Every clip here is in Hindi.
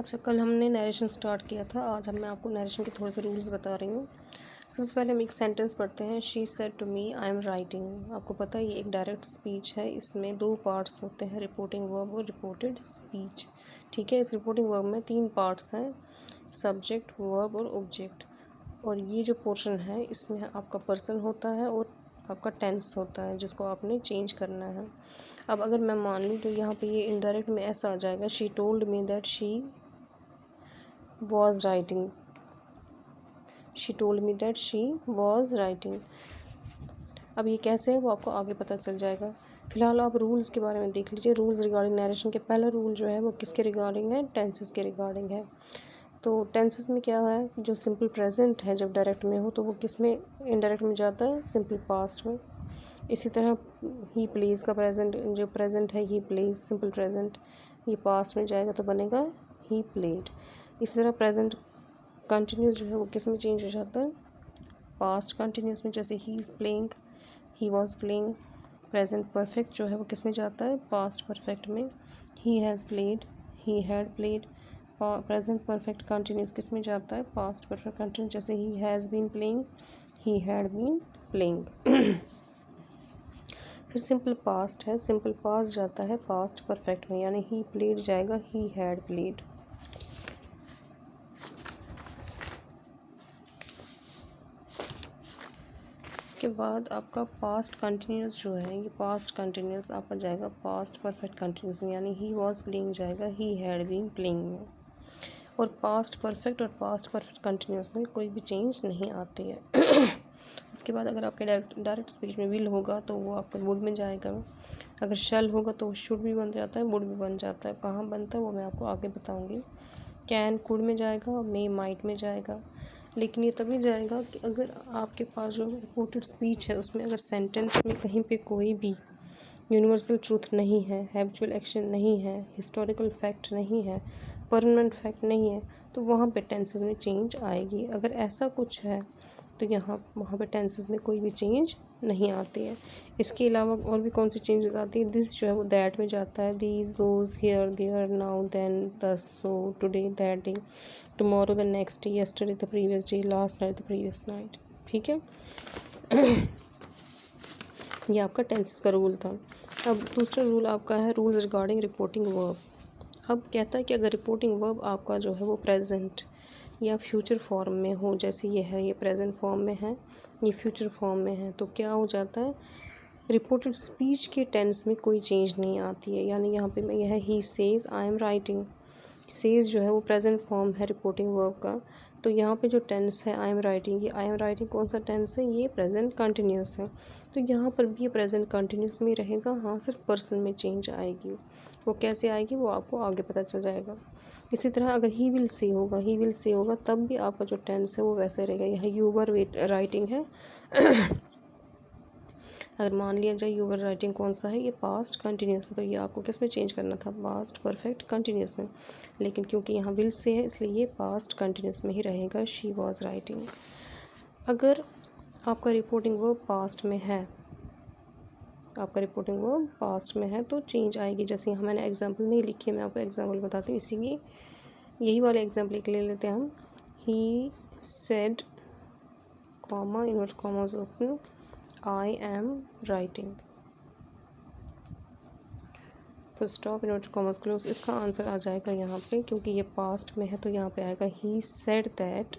अच्छा, कल हमने नरेशन स्टार्ट किया था। आज मैं आपको नरेशन के थोड़े से रूल्स बता रही हूँ। सबसे पहले हम एक सेंटेंस पढ़ते हैं। She said to me I am writing. आपको पता है ये एक डायरेक्ट स्पीच है। इसमें 2 पार्ट्स होते हैं, रिपोर्टिंग वर्ब और रिपोर्टेड स्पीच। ठीक है, इस रिपोर्टिंग वर्ब में 3 पार्ट्स हैं, सब्जेक्ट, वर्ब और ऑब्जेक्ट। और ये जो पोर्शन है इसमें आपका पर्सन होता है और आपका टेंस होता है जिसको आपने चेंज करना है। अब अगर मैं मान लूँ तो यहाँ पे ये इनडायरेक्ट में ऐसा आ जाएगा, she told me that she was writing. She told me that she was writing. अब ये कैसे है वो आपको आगे पता चल जाएगा। फिलहाल आप रूल्स के बारे में देख लीजिए। रूल्स रिगार्डिंग नरेशन के पहला रूल जो है वो किसके रिगार्डिंग है? टेंसेस के रिगार्डिंग है। तो टेंसेस में क्या है, जो सिंपल प्रेजेंट है जब डायरेक्ट में हो तो वो किस में इनडायरेक्ट में जाता है? सिंपल पास्ट में। इसी तरह ही प्लेस का प्रेजेंट, जो प्रेजेंट है ही प्लेस सिंपल प्रेजेंट, ये पास्ट में जाएगा तो बनेगा ही प्लेड। इसी तरह प्रेजेंट कंटिन्यूस जो है वो किस में चेंज हो जाता है? पास्ट कंटिन्यूस में, जैसे he is playing, he was playing. Present perfect जो है वो किस में जाता है? पास्ट परफेक्ट में, he has played, he had played. Present perfect continuous किस में जाता है? पास्ट परफेक्ट कंटिन्यूस, जैसे he has been playing, he had been playing. फिर सिंपल पास्ट है, सिंपल पास्ट जाता है पास्ट परफेक्ट में, यानी ही प्लेड जाएगा ही हैड प्लेड। उसके बाद आपका पास्ट कंटिन्यूस जो है, ये पास्ट कंटिन्यूस आपका जाएगा पास्ट परफेक्ट कंटिन्यूस में, यानी ही वॉज प्लेइंग जाएगा ही हैड बीन प्लेइंग में। और पास्ट परफेक्ट और पास्ट परफेक्ट कंटिन्यूस में कोई भी चेंज नहीं आती है। उसके बाद अगर आपके डायरेक्ट स्पीच में विल होगा तो वो आपका वुड में जाएगा। अगर शैल होगा तो शुड भी बन जाता है, वुड भी बन जाता है। कहाँ बनता है वो मैं आपको आगे बताऊँगी। कैन कुड में जाएगा, मे माइट में जाएगा। लेकिन ये तभी जाएगा कि अगर आपके पास जो रिपोर्टेड स्पीच है उसमें अगर सेंटेंस में कहीं पे कोई भी यूनिवर्सल ट्रूथ नहीं है, हैबिचुअल एक्शन नहीं है, हिस्टोरिकल फैक्ट नहीं है, परमानेंट फैक्ट नहीं है, तो वहाँ पे टेंसेस में चेंज आएगी। अगर ऐसा कुछ है तो वहाँ पे टेंसेस में कोई भी चेंज नहीं आती है। इसके अलावा और भी कौन सी चेंजेस आती है? दिस जो है वो दैट में जाता है, these, those, here, there, now, then, thus, so, today, that day, tomorrow, the next day, yesterday, the previous day, last night, the previous night. ठीक है। ये आपका टेंसेस का रूल था। अब दूसरा रूल आपका है रूल्स रिगार्डिंग रिपोर्टिंग वर्ब। अब कहता है कि अगर रिपोर्टिंग वर्ब आपका जो है वो प्रेजेंट या फ्यूचर फॉर्म में हो, जैसे ये है, ये प्रेजेंट फॉर्म में है, ये फ्यूचर फॉर्म में है, तो क्या हो जाता है? रिपोर्टेड स्पीच के टेंस में कोई चेंज नहीं आती है। यानी यहाँ पे मैं यह he says I am writing, says जो है वो प्रेजेंट फॉर्म है रिपोर्टिंग वर्ब का, तो यहाँ पे जो टेंस है आई एम राइटिंग, ये आई एम राइटिंग कौन सा टेंस है? ये प्रेजेंट कंटिन्यूस है। तो यहाँ पर भी ये प्रेजेंट कंटिन्यूस में रहेगा। हाँ, सिर्फ पर्सन में चेंज आएगी। वो कैसे आएगी वो आपको आगे पता चल जाएगा। इसी तरह अगर ही विल से होगा, ही विल से होगा, तब भी आपका जो टेंस है वो वैसे रहेगा। यहाँ यू वर राइटिंग है। अगर मान लिया जाए यू वर राइटिंग कौन सा है? ये पास्ट कंटिन्यूस है, तो ये आपको किस में चेंज करना था? पास्ट परफेक्ट कंटिन्यूस में। लेकिन क्योंकि यहाँ विल से है इसलिए ये पास्ट कंटिन्यूस में ही रहेगा, शी वॉज राइटिंग। अगर आपका रिपोर्टिंग वर्ब पास्ट में है, आपका रिपोर्टिंग वर्ब पास्ट में है तो चेंज आएगी। जैसे यहाँ मैंने एग्जाम्पल नहीं लिखी है, मैं आपको एग्जाम्पल बताती हूँ। इसीलिए यही वाले एग्जाम्पल एक ले लेते हैं हम। He said, comma, invert commas open, I am writing, full stop, invert commas close. इसका आंसर आ जाएगा यहाँ पे, क्योंकि ये पास्ट में है तो यहाँ पे आएगा he said that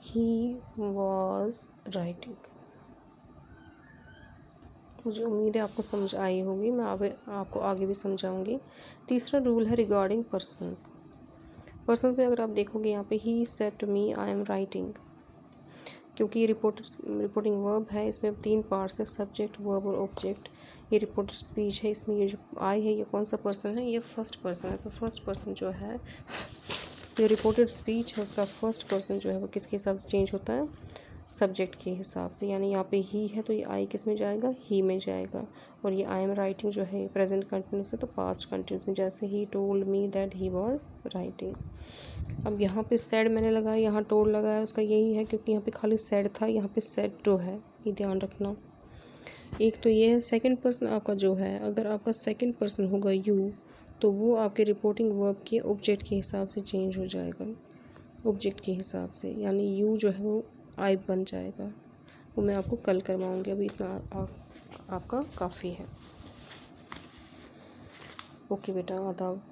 he was writing. मुझे उम्मीद है आपको समझ आई होगी, मैं आपको आगे भी समझाऊंगी। तीसरा रूल है रिगार्डिंग पर्सन्स। पर्सन्स में अगर आप देखोगे यहाँ पे he said to me I am writing, क्योंकि ये रिपोर्टिंग वर्ब है, इसमें 3 पार्ट्स है, सब्जेक्ट, वर्ब और ऑब्जेक्ट। ये रिपोर्टेड स्पीच है, इसमें ये जो आई है ये कौन सा पर्सन है? ये फर्स्ट पर्सन है। तो फर्स्ट पर्सन जो है, जो रिपोर्टेड स्पीच है उसका फर्स्ट पर्सन जो है वो किसके हिसाब से चेंज होता है? सब्जेक्ट के हिसाब से। यानी यहाँ पे ही है तो ये आई किस में जाएगा? ही में जाएगा। और ये आई एम राइटिंग जो है प्रेजेंट कंटिन्यूस है तो पास्ट कंटिन्यूस में, जैसे he told me that he was writing. अब यहाँ पे सेड मैंने लगाया, यहाँ टोल्ड लगाया, उसका यही है क्योंकि यहाँ पे खाली सेड था, यहाँ पे सेड टू है, ये ध्यान रखना। एक तो ये है। सेकंड पर्सन आपका जो है, अगर आपका सेकंड पर्सन होगा यू, तो वो आपके रिपोर्टिंग वर्ब के ऑब्जेक्ट के हिसाब से चेंज हो जाएगा, ऑब्जेक्ट के हिसाब से, यानी यू जो है वो आई बन जाएगा। वो मैं आपको कल करवाऊँगी, अभी इतना आपका काफ़ी है। ओके बेटा, आदाब।